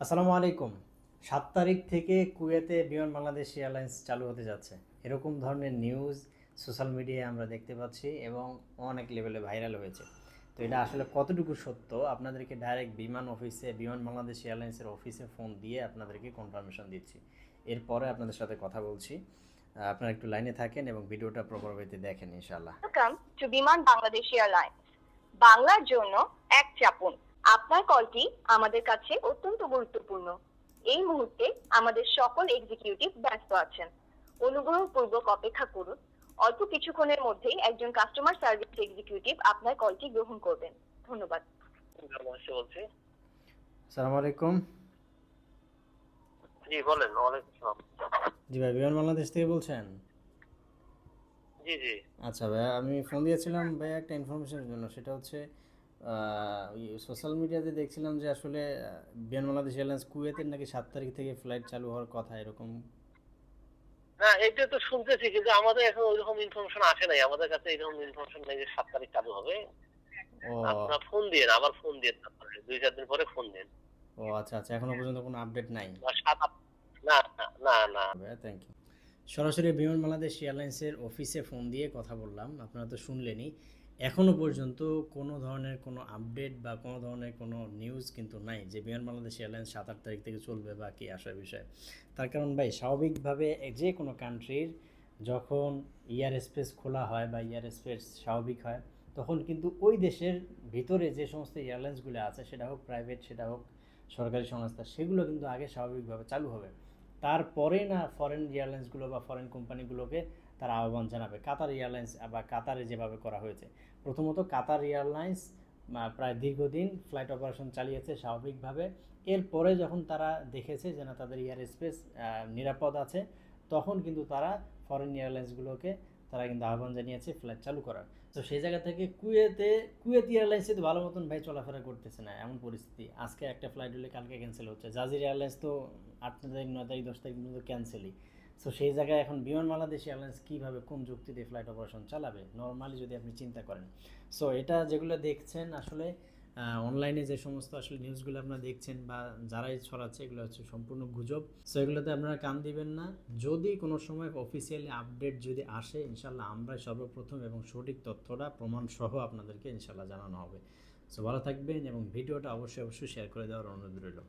আসসালামু আলাইকুম। ৭ তারিখ থেকে কুয়েতে বিমান বাংলাদেশ এয়ারলাইন্স চালু হতে যাচ্ছে। এরকম ধরনের নিউজ সোশ্যাল মিডিয়ায় আমরা দেখতে পাচ্ছি এবং অনেক লেভেলে ভাইরাল হয়েছে। তো এটা আসলে কতটুকু সত্য আপনাদেরকে ডাইরেক্ট বিমান বাংলাদেশ এয়ারলাইন্সের অফিসে ফোন দিয়ে আপনাদেরকে কনফার্মেশন দিচ্ছি। এরপরে আপনাদের সাথে কথা বলছি। আপনারা একটু লাইনে থাকেন এবং ভিডিওটা প্রপার ওয়েতে দেখেন ইনশাআল্লাহ। ওয়েলকাম টু বিমান বাংলাদেশ এয়ারলাইন্স। বাংলার জন্য এক চাপুন। আপনার কলটি আমাদের কাছে অত্যন্ত গুরুত্বপূর্ণ। এই মুহূর্তে আমাদের সকল এক্সিকিউটিভ ব্যস্ত আছেন। অনুগ্রহপূর্বক অপেক্ষা করুন। অল্প কিছুক্ষণের মধ্যেই একজন কাস্টমার সার্ভিস এক্সিকিউটিভ আপনার কলটি গ্রহণ করবেন। ধন্যবাদ। বলছি। আসসালামু আলাইকুম। জি বলেন। ওয়ালাইকুম আসসালাম। জি ভাই, বিমান বাংলাদেশ থেকে বলছেন? জি জি। আচ্ছা ভাইয়া, আমি ফোন দিয়েছিলাম ভাইয়া একটা ইনফরমেশনের জন্য। সেটা হচ্ছে ওই সোশ্যাল মিডিয়াতে দেখছিলাম যে আসলে বিমান বাংলাদেশ এয়ারলাইন্স কুয়েতের নাকি ৭ তারিখ থেকে ফ্লাইট চালু হওয়ার কথা এরকম। না এটা তো শুনতেছি, কিন্তু আমাদের এখন ওইরকম ইনফরমেশন আসে নাই। আমাদের কাছে এরকম ইনফরমেশন নেই যে ৭ তারিখ চালু হবে। ও আপনারা ফোন দিয়েন, আবার ফোন দিয়েন, তারপরে ২-৪ দিন পরে ফোন দিন। ও আচ্ছা আচ্ছা, এখনো পর্যন্ত কোনো আপডেট নাই। বা ৭-৮ না না না না। ভাইয়া থ্যাংক ইউ। সরাসরি বিমান বাংলাদেশ এয়ারলাইন্সের অফিসে ফোন দিয়ে কথা বললাম, আপনারা তো শুনলেনই। এখনও পর্যন্ত কোনো ধরনের কোনো আপডেট বা কোনো ধরনের কোনো নিউজ কিন্তু নাই যে বিমান বাংলাদেশ এয়ারলাইন্স ৭-৮ তারিখ থেকে চলবে বা কি আসার বিষয়। তার কারণ ভাই, স্বাভাবিকভাবে যে কোনো কান্ট্রির যখন এয়ার স্পেস খোলা হয় বা এয়ার স্পেস স্বাভাবিক হয়, তখন কিন্তু ওই দেশের ভিতরে যে সমস্ত এয়ারলাইন্সগুলো আছে, সেটা হোক প্রাইভেট, সেটা হোক সরকারি সংস্থা, সেগুলো কিন্তু আগে স্বাভাবিকভাবে চালু হবে। তারপরে না ফরেন এয়ারলাইন্সগুলো বা ফরেন কোম্পানিগুলোকে তারা আহ্বান জানাবে। কাতার এয়ারলাইন্স বা কাতারে যেভাবে করা হয়েছে, প্রথমত কাতার এয়ারলাইন্স প্রায় দীর্ঘদিন ফ্লাইট অপারেশন চালিয়েছে স্বাভাবিকভাবে। এরপরে যখন তারা দেখেছে যে না, তাদের এয়ার স্পেস নিরাপদ আছে, তখন কিন্তু তারা ফরেন এয়ারলাইন্সগুলোকে তারা কিন্তু আহ্বান জানিয়েছে ফ্লাইট চালু করার। তো সেই জায়গা থেকে কুয়েত এয়ারলাইন্সে তো ভালো মতন ভাই চলাফেরা করতেছে না, এমন পরিস্থিতি। আজকে একটা ফ্লাইট হলে কালকে ক্যান্সেল হচ্ছে। জাজির এয়ারলাইন্স তো ৮ তারিখ ৯ তারিখ ১০ তারিখ পর্যন্ত ক্যান্সেলই। সো সেই জায়গায় এখন বিমান বাংলাদেশ এয়ারলাইন্স কীভাবে কোন যুক্তিতে ফ্লাইট অপারেশন চালাবে নর্মালি যদি আপনি চিন্তা করেন। সো এটা যেগুলো দেখছেন আসলে অনলাইনে যে সমস্ত আসলে নিউজগুলো আপনারা দেখছেন বা যারাই ছড়াচ্ছে, এগুলো হচ্ছে সম্পূর্ণ গুজব। সো এগুলোতে আপনারা কান দিবেন না। যদি কোনো সময় অফিসিয়ালি আপডেট যদি আসে, ইনশাল্লাহ আমরা সর্বপ্রথম এবং সঠিক তথ্যটা প্রমাণ সহ আপনাদেরকে ইনশাল্লাহ জানানো হবে। সো ভালো থাকবেন এবং ভিডিওটা অবশ্যই শেয়ার করে দেওয়ার অনুরোধ রইল।